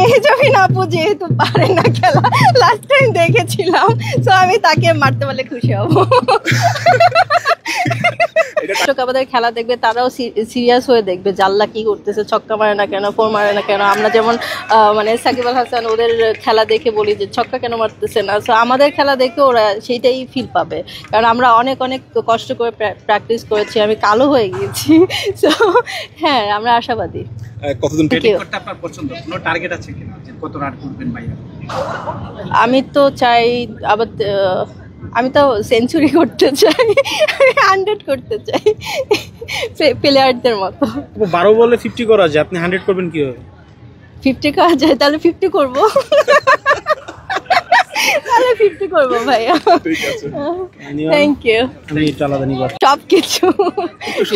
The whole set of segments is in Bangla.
মেহজাবিন আপু যেহেতু পারে না খেলা, লাস্ট টাইম দেখেছিলাম, তো আমি তাকে মারতে পারলে খুশি হব। আমাদের খেলা দেখবে, তারাও সিরিয়াস হয়ে দেখবে জাল্লা কি করতেছে, ছক্কা মারে না কেন, ফোর মারে না কেন। আমরা যেমন মানে সাকিব আল হাসান ওদের খেলা দেখে বলি যে ছক্কা কেন মারতেছে না, সো আমাদের খেলা দেখে ওরা সেইটাই ফিল পাবে, কারণ আমরা অনেক অনেক কষ্ট করে প্র্যাকটিস করেছি। আমি কালো হয়ে গিয়েছি, সো হ্যাঁ আমরা আশাবাদী। কতদিন ব্যাটিং করতে আপনার পছন্দ, কোনো টার্গেট আছে কিনা যে কত রান করবেন ভাইয়া? আমি তো চাই আবার, আমি তো সেঞ্চুরি করতে চাই, 100 করতে চাই প্লেয়ারদের মতো। 12 বলে 50 করা যায়, আপনি 100 করবেন কিভাবে? 50 করা যায়, তাহলে 50 করবো। তাহলে 50 করবো ভাইয়া। Thank you.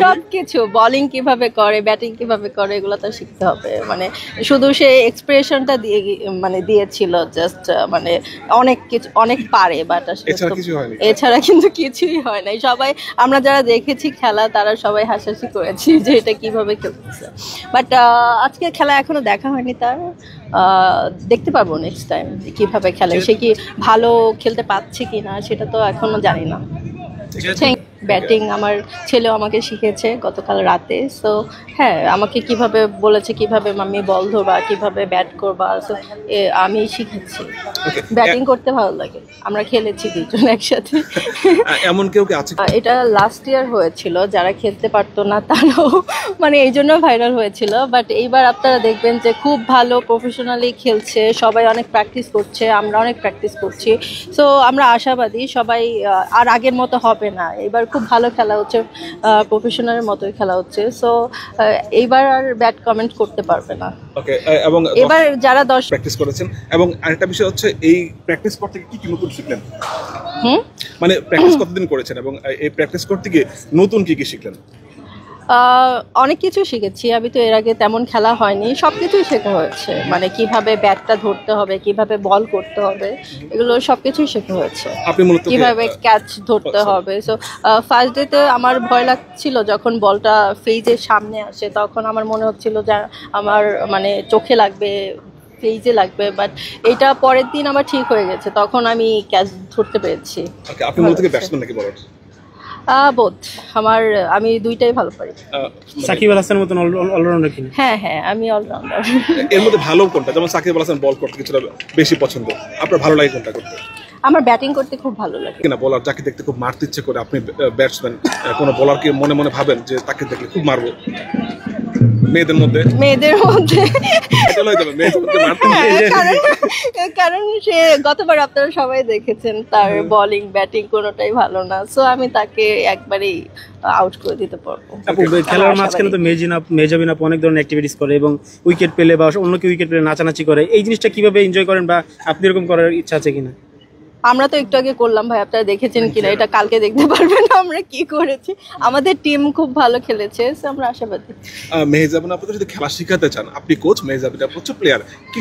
সবকিছু বোলিং কিভাবে করে, ব্যাটিং কিভাবে করে, এগুলো তো শিখতে হবে। মানে শুধু সে এক্সপ্রেশনটা দিয়ে মানে দিয়েছিল জাস্ট, মানে অনেক কিছু অনেক পারে, বাট এছাড়া কিন্তু কিছুই হয় নাই। সবাই আমরা যারা দেখেছি খেলা তারা সবাই হাসাহাসি করেছি যে এটা কিভাবে খেলতেছে, বাট আজকে খেলা এখনো দেখা হয়নি তার, দেখতে পারবো নেক্সট টাইম কিভাবে খেলে, সে কি ভালো খেলতে পারছে কিনা সেটা তো এখনো জানি না। ব্যাটিং আমার ছেলেও আমাকে শিখেছে গতকাল রাতে, সো হ্যাঁ আমাকে কিভাবে বলেছে কিভাবে আমি বল ধরবা, কিভাবে ব্যাট করবা, সো আমি শিখেছি। ব্যাটিং করতে ভালো লাগে, আমরা খেলেছি দুজন একসাথে। এমন কেউ কি আছে? এটা লাস্ট ইয়ার হয়েছিল, যারা খেলতে পারতো না তারাও মানে এই জন্য ভাইরাল হয়েছিল, বাট এইবার আপনারা দেখবেন যে খুব ভালো প্রফেশনালি খেলছে, সবাই অনেক প্র্যাকটিস করছে, আমরা অনেক প্র্যাকটিস করছি, সো আমরা আশাবাদী সবাই আর আগের মতো হবে না, এবার খুব ভালো খেলা হচ্ছে, প্রফেশনালের মতোই খেলা হচ্ছে, সো এইবার আর ব্যাড কমেন্ট করতে পারবে না। ওকে, এবং এবার যারা প্র্যাকটিস করেছেন, এবং আরেকটা বিষয় হচ্ছে এই প্র্যাকটিস করতে কি কি নতুন শিখলেন? মানে প্র্যাকটিস কতদিন করেছেন এবং এই প্র্যাকটিস করতে গিয়ে নতুন কি কি শিখলেন? অনেক কিছু শিখেছি, আমি তো এর আগে তেমন খেলা হয়নি, সব কিছুই শেখা হয়েছে, মানে কিভাবে ব্যাটটা ধরতে হবে, কিভাবে বল করতে হবে, এগুলো সব কিছুই শেখা হয়েছে, কিভাবে ক্যাচ ধরতে হবে। সো ফার্স্ট ডেতে আমার ভয় লাগছিল যখন বলটা ফেজের সামনে আসে, তখন আমার মনে হচ্ছিল যে আমার মানে চোখে লাগবে, ফেজে লাগবে, বাট এটা পরের দিন আমার ঠিক হয়ে গেছে, তখন আমি ক্যাচ ধরতে পেরেছি। আপনি মূলত কি ব্যাটসম্যান নাকি বলার? বোথ, আমি দুইটাই ভালো পারি। সাকিব আল হাসানের মতন অলরাউন্ডার কিনা? হ্যাঁ হ্যাঁ, আমি অলরাউন্ডার। এর মধ্যে ভালো কোনটা? যেমন সাকিব আল হাসান বল করতে কিছুটা বেশি পছন্দ, আপনার ভালো লাগে কোনটা করতে? আমার ব্যাটিং করতে খুব ভালো লাগে। কিনা বলার যাকে দেখতে খুব মারতে ইচ্ছে করে, আপনি ব্যাটসম্যান, কোনো বলারকে মনে মনে ভাবেন যে তাকে দেখলে খুব মারবো? মেয়েদের মধ্যে কারণ সে গতবার আপনারা সবাই দেখেছেন তার বোলিং ব্যাটিং কোনোটাই ভালো না, সো আমি তাকে একবারেই আউট করে দিতে পারবো। খেলার মাঝখানে তো মেহজাবিন আপু অনেক ধরনের অ্যাক্টিভিটিস করে এবং উইকেট পেলে বা অন্য কেউ উইকেট পেলে নাচানাচি করে, এই জিনিসটা কিভাবে এনজয় করেন বা আপনি এরকম করার ইচ্ছা আছে কিনা? আমরা তো একটু আগে করলাম ভাই, আপনারা দেখেছেন কিনা এটা কালকে দেখতে পারবেন আমরা কি করেছি। আমাদের টিম খুব ভালো খেলেছে, আমরা আশাবাদী। মেহজাবিন আপু যদি খেলা শিখাতে চান, আপনি কোচ, মেহজাবিন আপু হচ্ছে প্লেয়ার, কি